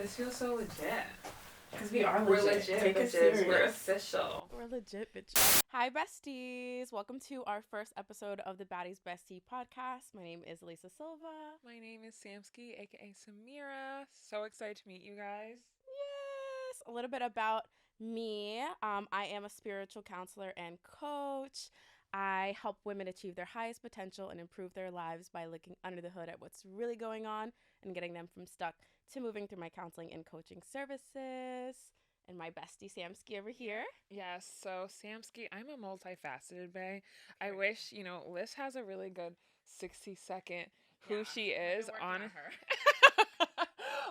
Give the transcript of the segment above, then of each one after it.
This feels so legit. Because we are We're legit. legit, Take bitches. us serious. We're official. We're legit, bitches. Hi, besties. Welcome to our first episode of the Baddie Besties podcast. My name is Alyssa Silva. My name is Samski, aka Samira. So excited to meet you guys. Yes. A little bit about me. I am a spiritual counselor and coach. I help women achieve their highest potential and improve their lives by looking under the hood at what's really going on and getting them from stuck to moving through my counseling and coaching services. And my bestie Samski over here. Yes, so Samski, I'm a multifaceted bae. I wish, Liz has a really good 60-second who she is.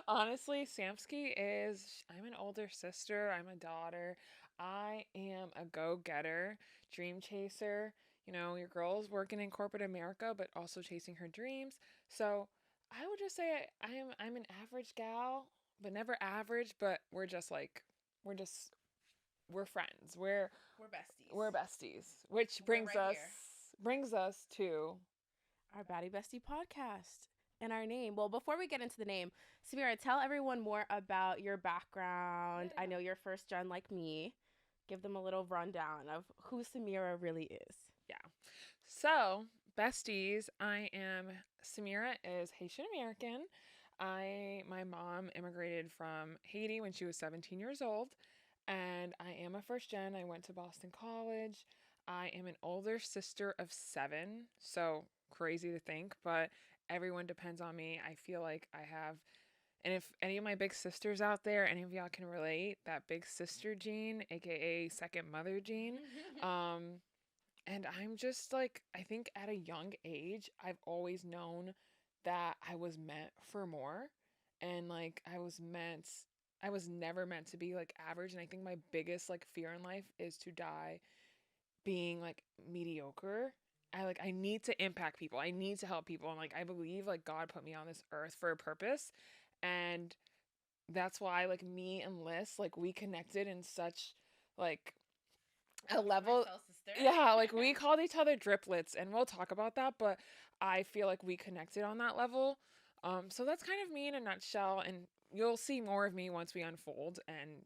Honestly, Samski I'm an older sister. I'm a daughter. I am a go-getter, dream chaser. Your girl's working in corporate America, but also chasing her dreams. So I would just say I'm an average gal, but never average, but we're friends. We're besties, which brings us to our Baddie Bestie podcast and our name. Well, before we get into the name, Samira, tell everyone more about your background. Yeah. I know you're first gen like me. Give them a little rundown of who Samira really is. Yeah. So, besties, Samira is Haitian American. My mom immigrated from Haiti when she was 17 years old. And I am a first gen. I went to Boston College. I am an older sister of 7. So crazy to think, but everyone depends on me. I feel like I have, and if any of my big sisters out there, any of y'all can relate, that big sister gene, aka second mother gene. And I'm just like, I think at a young age, I've always known that I was meant for more. And like, I was never meant to be like average. And I think my biggest like fear in life is to die being like mediocre. I need to impact people. I need to help people. And like, I believe like God put me on this earth for a purpose. And that's why like me and Liz, like we connected in such like a level. Yeah, like we called each other driplets, and we'll talk about that, but I feel like we connected on that level. So that's kind of me in a nutshell, and you'll see more of me once we unfold, and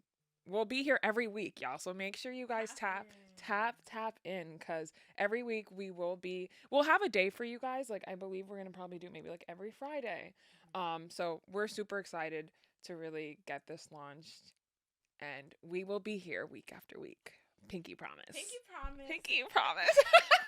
we'll be here every week, y'all. So make sure you guys tap in, because every week we'll have a day for you guys. Like I believe we're gonna probably do maybe like every Friday. So we're super excited to really get this launched, and we will be here week after week. Pinky promise.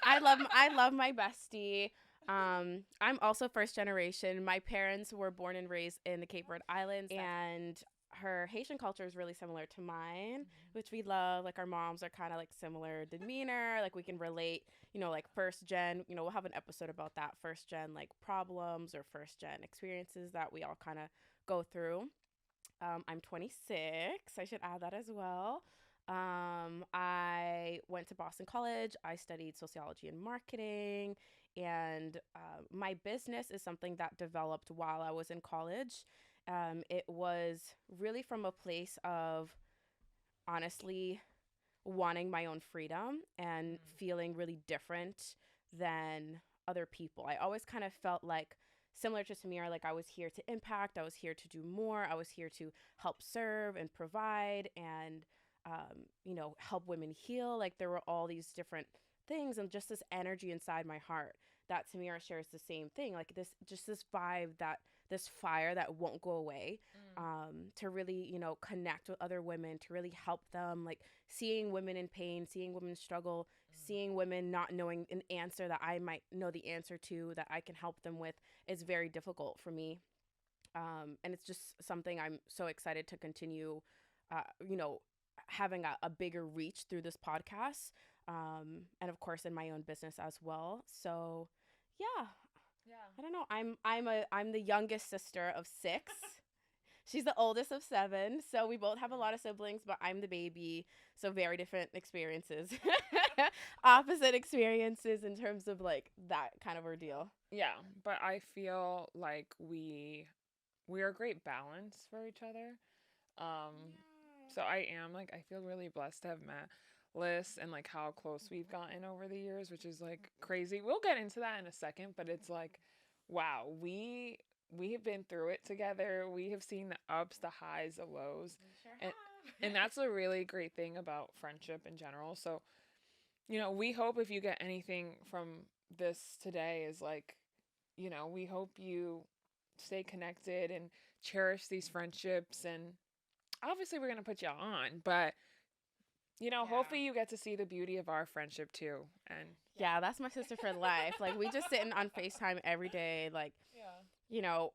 I love my bestie. I'm also first generation. My parents were born and raised in the Cape Verde Islands, and her Haitian culture is really similar to mine, which we love. Like our moms are kind of like similar demeanor. Like we can relate, like first gen, we'll have an episode about that first gen, like problems or first gen experiences that we all kind of go through. I'm 26. I should add that as well. I went to Boston College. I studied sociology and marketing, and my business is something that developed while I was in college. It was really from a place of honestly wanting my own freedom and feeling really different than other people. I always kind of felt like, similar to Samira, like I was here to impact, I was here to do more, I was here to help serve and provide and help women heal. Like there were all these different things and just this energy inside my heart that Samira shares the same thing. Like this vibe, this fire that won't go away, to really, connect with other women, to really help them, like seeing women in pain, seeing women struggle, seeing women not knowing an answer that I might know the answer to, that I can help them with, is very difficult for me. And it's just something I'm so excited to continue, having a bigger reach through this podcast, and of course in my own business as well. So yeah, I don't know, I'm the youngest sister of 6. She's the oldest of 7, so we both have a lot of siblings, but I'm the baby, so very different experiences. Opposite experiences in terms of like that kind of ordeal. Yeah, but I feel like we are a great balance for each other. So I feel really blessed to have met Liz and like how close we've gotten over the years, which is like crazy. We'll get into that in a second, but it's like, wow, we we have been through it together. We have seen the ups, the highs, the lows. We sure And have. and that's a really great thing about friendship in general. So, we hope if you get anything from this today is like, we hope you stay connected and cherish these friendships. And obviously we're going to put you on, but Yeah. hopefully you get to see the beauty of our friendship too. And Yeah, that's my sister for life. Like we just sitting on FaceTime every day. Like, yeah. you know,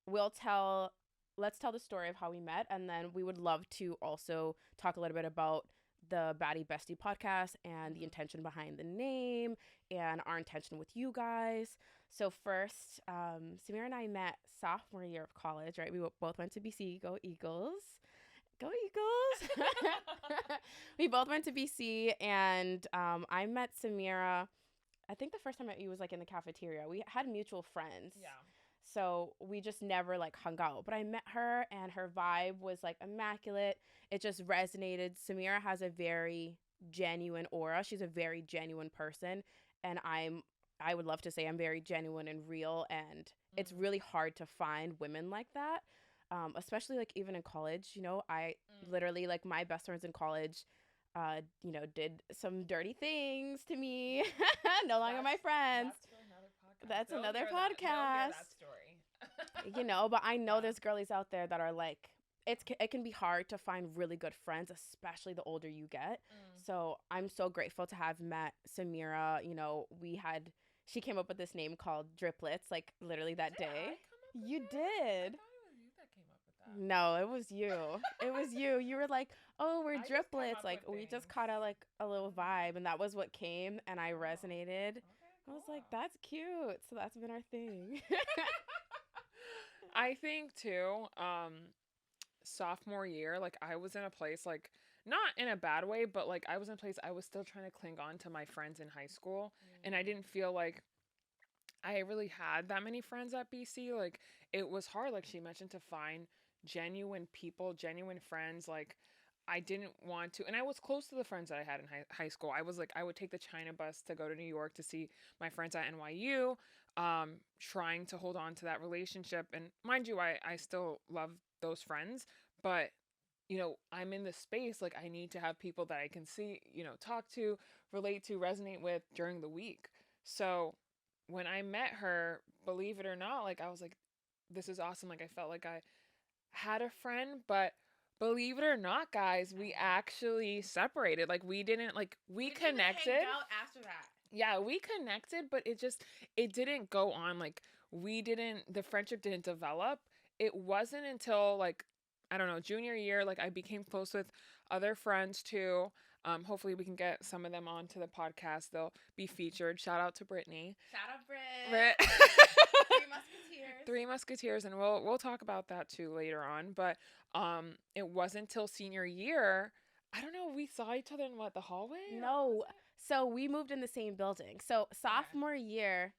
we'll tell let's tell the story of how we met, and then we would love to also talk a little bit about the Baddie Bestie podcast and the Mhm. intention behind the name and our intention with you guys. So first, Samira and I met sophomore year of college, right? Both went to BC. Go Eagles. Go Eagles. We both went to BC, and I met Samira. I think the first time I met you was like in the cafeteria. We had mutual friends. Yeah. So we just never like hung out. But I met her and her vibe was like immaculate. It just resonated. Samira has a very genuine aura. She's a very genuine person. And I would love to say I'm very genuine and real. And it's Mm. really hard to find women like that. Especially like even in college, I Mm. literally like my best friends in college did some dirty things to me. No longer my friends. That's for another podcast. That's They'll another hear that. They'll hear podcast. that story. But I know Yeah. there's girlies out there that are like, it can be hard to find really good friends, especially the older you get. Mm. So I'm so grateful to have met Samira. She came up with this name called Driplets, like literally that Did I day. come up with You that? I did. thought it was you that came up with that. No, it was you. It was you. You were like, "Oh, we're I just come driplets." up Like with we just things. caught like a little vibe, and that was what came, and I Oh, resonated. okay, I was cool. like, "That's cute." So that's been our thing. I think too, sophomore year, like I was in a place like not in a bad way, but like I was in a place I was still trying to cling on to my friends in high school, and I didn't feel like I really had that many friends at BC. Like it was hard, like she mentioned, to find genuine people, genuine friends. Like I didn't want to, and I was close to the friends that I had in high school. I was like, I would take the China bus to go to New York to see my friends at NYU, trying to hold on to that relationship. And mind you, I still love those friends, but I'm in this space, like I need to have people that I can see, talk to, relate to, resonate with during the week. So when I met her, believe it or not, like I was like, this is awesome. Like I felt like I had a friend, but believe it or not, guys, we actually separated. Like we didn't like we connected. after that. Yeah, we connected, but it didn't go on. Like the friendship didn't develop. It wasn't until like I don't know, junior year, like I became close with other friends too. Hopefully we can get some of them onto the podcast. They'll be featured. Shout out to Brittany. Shout out, Brit. Brit. Three Musketeers. Three Musketeers, and we'll talk about that too later on. But it wasn't till senior year. I don't know. We saw each other in what, the hallway? No. So we moved in the same building. So sophomore year,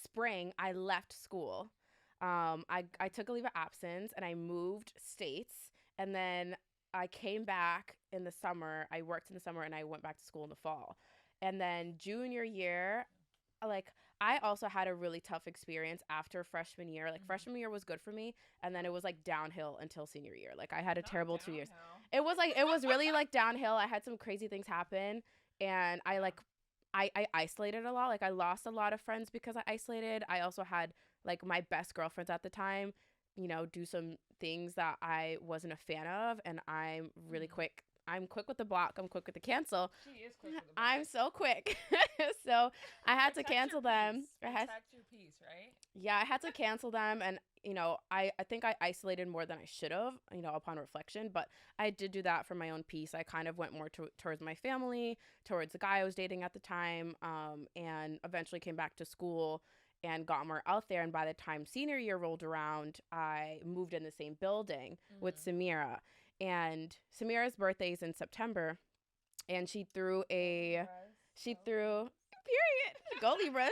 spring, I left school. I took a leave of absence and I moved states. And then I came back in the summer. I worked in the summer and I went back to school in the fall. And then junior year, like I also had a really tough experience after freshman year. Like freshman year was good for me, and then it was like downhill until senior year. Like I had a terrible 2 years. It was really like downhill. I had some crazy things happen, and I isolated a lot. Like I lost a lot of friends because I isolated. I also had like my best girlfriends at the time, do some things that I wasn't a fan of, and I'm really quick. I'm quick with the block. I'm quick with the cancel. She is quick with the I'm so quick. So I had to cancel them. Protect your peace, right? Yeah, I had to cancel them, and I think I isolated more than I should have, upon reflection. But I did do that for my own peace. I kind of went more towards my family, towards the guy I was dating at the time, and eventually came back to school and got more out there. And by the time senior year rolled around, I moved in the same building with Samira. And Samira's birthday is in September, and she threw period, go Libras.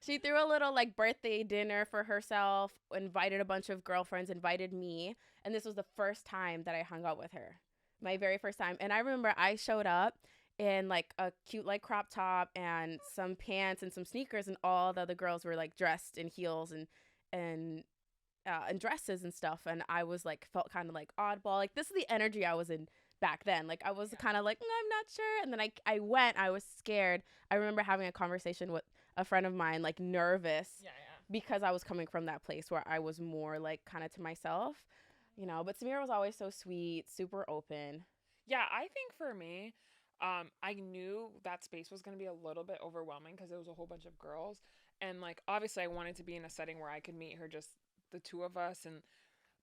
She threw a little like birthday dinner for herself, invited a bunch of girlfriends, invited me, and this was the first time that I hung out with her. My very first time. And I remember I showed up in like a cute like crop top and some pants and some sneakers, and all the other girls were like dressed in heels and and dresses and stuff, and I was like felt kind of like oddball. Like this is the energy I was in back then. Like I was Yeah. kind of like, I'm not sure, and then I went. I was scared. I remember having a conversation with a friend of mine, like nervous Yeah, yeah. because I was coming from that place where I was more like kind of to myself, you know. But Samira was always so sweet, super open. Yeah, I think for me, I knew that space was going to be a little bit overwhelming because it was a whole bunch of girls. And like, obviously, I wanted to be in a setting where I could meet her, just the two of us. And,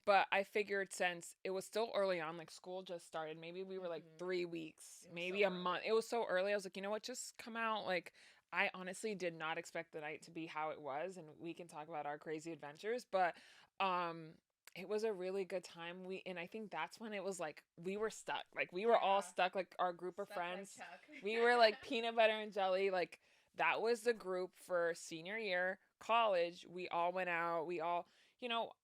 but I figured since it was still early on, like school just started, maybe we were like Mm-hmm. 3 weeks, It was so maybe a month. early. It was so early. I was like, you know what, just come out. Like, I honestly did not expect the night to be how it was. And we can talk about our crazy adventures. But, um, it was a really good time. And I think that's when it was like we were stuck. Like we were all Yeah. stuck, like our group of Stuck like friends. Chuck. We were like peanut butter and jelly. Like that was the group for senior year, college. We all went out. We all,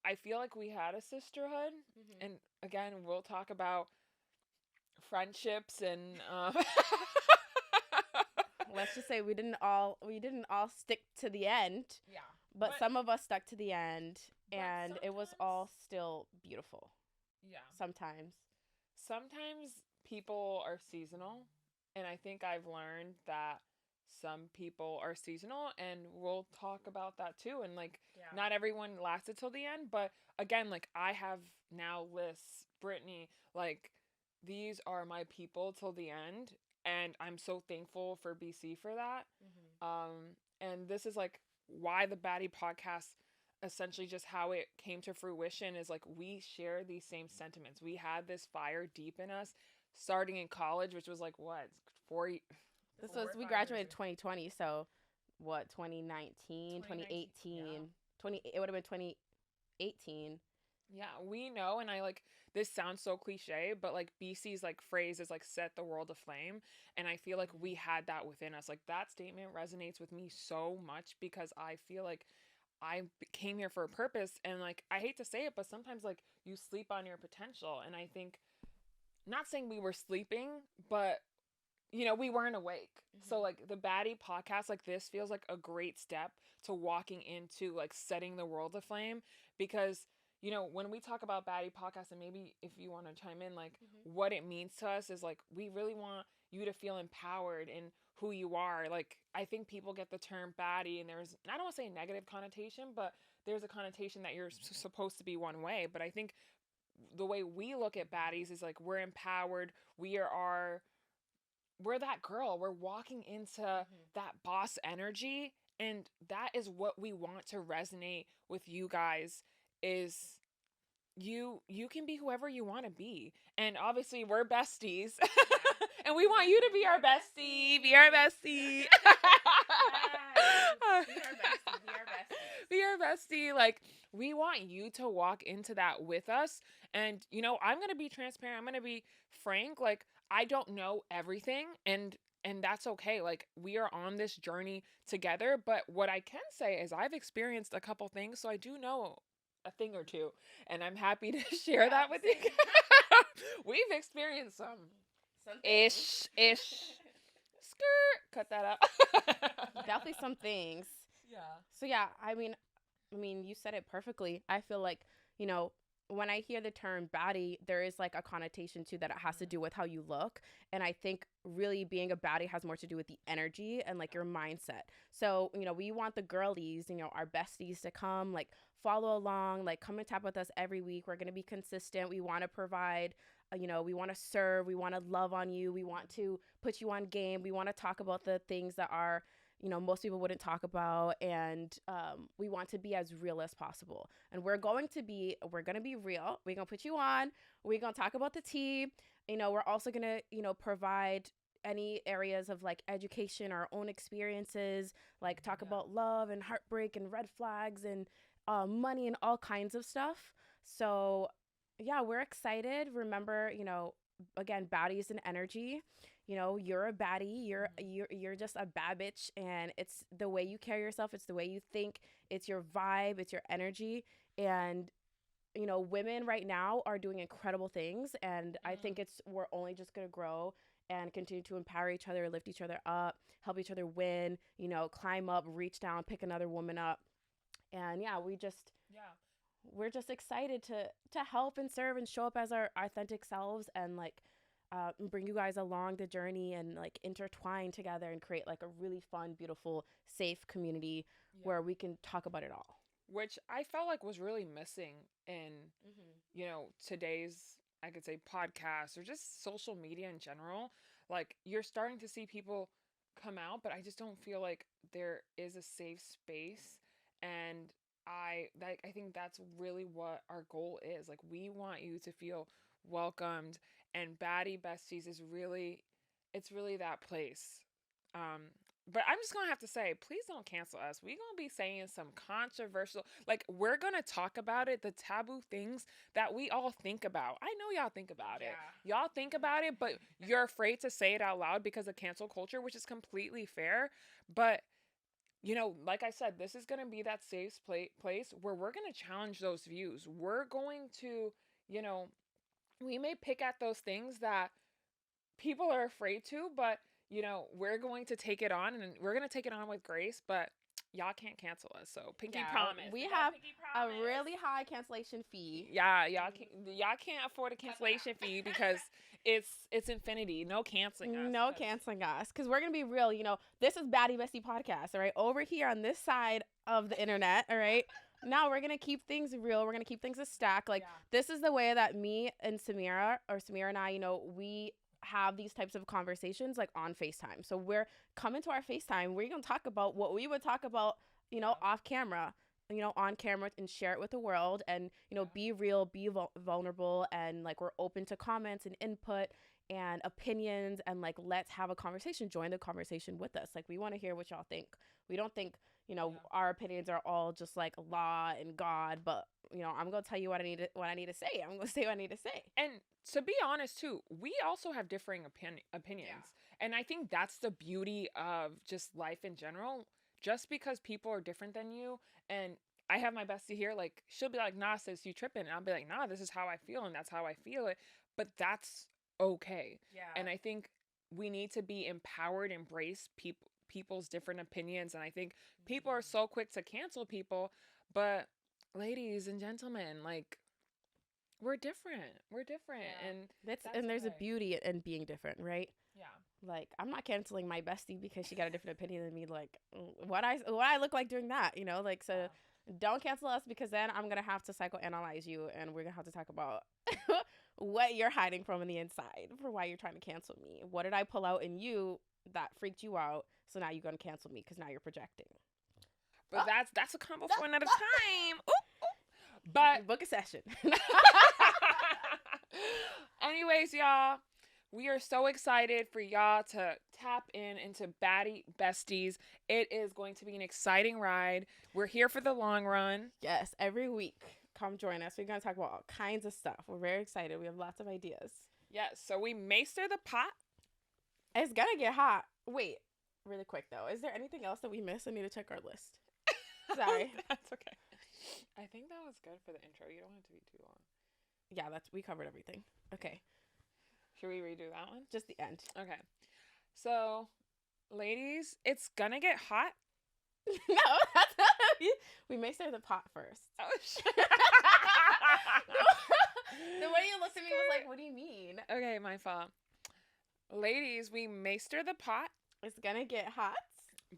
I feel like we had a sisterhood. Mm-hmm. And again, we'll talk about friendships and Let's just say we didn't all stick to the end, yeah. but But some of us stuck to the end, and it was sometimes all still beautiful. yeah. Sometimes. Sometimes people are seasonal, and I think I've learned that some people are seasonal, and we'll talk about that too. And like, Yeah. not everyone lasted till the end, but again, like, I have now lists, Brittany, like, these are my people till the end, and I'm so thankful for BC for that. Mm-hmm. And this is like why the Baddie podcast, essentially just how it came to fruition, is like we share these same sentiments. We had this fire deep in us starting in college, which was like what, four This four was or we 5 years graduated ago. 2020, so what, 2019, 2019. Yeah. 2018, 20 it would have been 2018. Yeah, we know, and I like, this sounds so cliche, but like BC's like phrase is like set the world aflame, and I feel like we had that within us. Like that statement resonates with me so much because I feel like I came here for a purpose, and like I hate to say it, but sometimes like you sleep on your potential, and I think, not saying we were sleeping, but we weren't awake. So Mm-hmm. like the Baddie podcast, like this feels like a great step to walking into like setting the world aflame, because when we talk about Baddie podcast, and maybe if you want to chime in, like Mm-hmm. what it means to us is like we really want you to feel empowered in who you are. Like I think people get the term baddie, and I don't want to say negative connotation, but there's a connotation that you're supposed to be one way. But I think the way we look at baddies is like we're empowered. We're that girl. We're walking into Mm-hmm. that boss energy, and that is what we want to resonate with you guys, is you can be whoever you want to be. And obviously we're besties. Yeah. And we want you to be our bestie. Be our bestie. Yes. Be our bestie. Be our bestie. Be our bestie. Like we want you to walk into that with us. And I'm going to be transparent. I'm going to be frank. Like I don't know everything, and that's okay. Like we are on this journey together, but what I can say is I've experienced a couple things, so I do know a thing or two, and I'm happy to share that with you. Same. We've experienced some Some things. ish skirt. Cut that out. Definitely some things. Yeah. So yeah, I mean, you said it perfectly. I feel like, you know, when I hear the term baddie, there is like a connotation to that it has to do with how you look. And I think really being a baddie has more to do with the energy and like your mindset. So, we want the girlies, our besties to come, like follow along, like come and tap with us every week. We're going to be consistent. We want to provide, we want to serve, we want to love on you, we want to put you on game. We want to talk about the things that are most people wouldn't talk about, and we want to be as real as possible. And we're going to be real. We're going to put you on. We're going to talk about the tea. We're also going to, provide any areas of like education, our own experiences, like talk Yeah. about love and heartbreak and red flags and money and all kinds of stuff. So yeah, we're excited. Remember, again, baddies and energy. You're a baddie. You're just a bad bitch, and it's the way you carry yourself. It's the way you think. It's your vibe. It's your energy. And women right now are doing incredible things, and I think we're only just gonna grow and continue to empower each other, lift each other up, help each other win, climb up, reach down, pick another woman up. And yeah, Yeah. we're just excited to help and serve and show up as our authentic selves, and like bring you guys along the journey, and like intertwine together and create like a really fun, beautiful, safe community Yeah. where we can talk about it all. Which I felt like was really missing in, today's, I could say, podcast or just social media in general. Like, you're starting to see people come out, but I just don't feel like there is a safe space. And I think that's really what our goal is. Like, we want you to feel welcomed, and Baddie Besties is really, it's really that place. Um, but I'm just gonna have to say, please don't cancel us. We gonna be saying some controversial, like, we're gonna talk about it, the taboo things that we all think about. I know y'all think about it. Y'all think about it, but you're afraid to say it out loud because of cancel culture, which is completely fair. But like I said, this is gonna be that safe place where we're gonna challenge those views. We're going to, you know, we may pick at those things that people are afraid to, but we're going to take it on, and we're going to take it on with grace, but y'all can't cancel us. So pinky promise. We have a really high cancellation fee. Yeah, y'all can't afford a cancellation fee because it's infinity. No canceling us. No canceling us, because we're gonna be real. This is Baddie Bestie podcast, all right? Over here on this side of the internet, all right? Now we're gonna keep things real. We're gonna keep things a stack. Like, this is the way that me and Samira, or Samira and I, we have these types of conversations, like, on FaceTime. So we're coming to our FaceTime. We're gonna talk about what we would talk about, off camera, on camera, and share it with the world, and be real, be vulnerable, and like, we're open to comments and input and opinions, and like, let's have a conversation. Join the conversation with us. Like, we want to hear what y'all think. We don't think our opinions are all just like law and God, but I'm gonna tell you what I need to say. I'm gonna say what I need to say. And to be honest too, we also have differing opinions. And I think that's the beauty of just life in general. Just because people are different than you, and I have my bestie here, like, she'll be like, nah, sis, you tripping. And I'll be like, nah, this is how I feel, and that's how I feel it. But that's okay. And I think we need to be empowered, embrace people's different opinions. And I think people are so quick to cancel people, but ladies and gentlemen, like, we're different. And there's a beauty in being different, right? Yeah. Like, I'm not canceling my bestie because she got a different opinion than me. Like, what I look like doing that, like, so don't cancel us, because then I'm gonna have to psychoanalyze you, and we're gonna have to talk about what you're hiding from in the inside for why you're trying to cancel me. What did I pull out in you that freaked you out? So now you're gonna cancel me because now you're projecting. But that's a combo for another time. Ooh. But book a session. Anyways, y'all, we are so excited for y'all to tap into Baddie Besties. It is going to be an exciting ride. We're here for the long run. Yes, every week. Come join us. We're going to talk about all kinds of stuff. We're very excited. We have lots of ideas. Yes, so we may stir the pot. It's going to get hot. Wait, really quick, though. Is there anything else that we missed? I need to check our list. Sorry. That's okay. I think that was good for the intro. You don't have to be too long. Yeah, we covered everything. Okay. Should we redo that one? Just the end. Okay. So, ladies, it's gonna get hot. No, that's not we may stir the pot first. Oh, shit. The way you looked at me was like, what do you mean? Okay, my fault. Ladies, we may stir the pot. It's gonna get hot.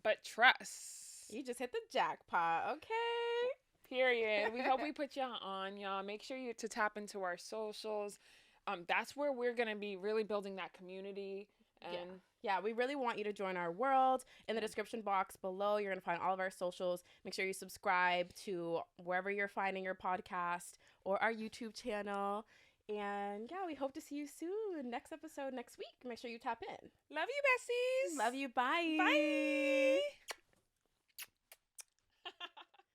But trust. You just hit the jackpot, okay? Period. We hope we put y'all on, y'all. Make sure you to tap into our socials. That's where we're gonna be really building that community. And yeah, we really want you to join our world. In the description box below, you're gonna find all of our socials. Make sure you subscribe to wherever you're finding your podcast or our YouTube channel. And yeah, we hope to see you soon. Next episode next week. Make sure you tap in. Love you, besties. Love you. Bye. Bye.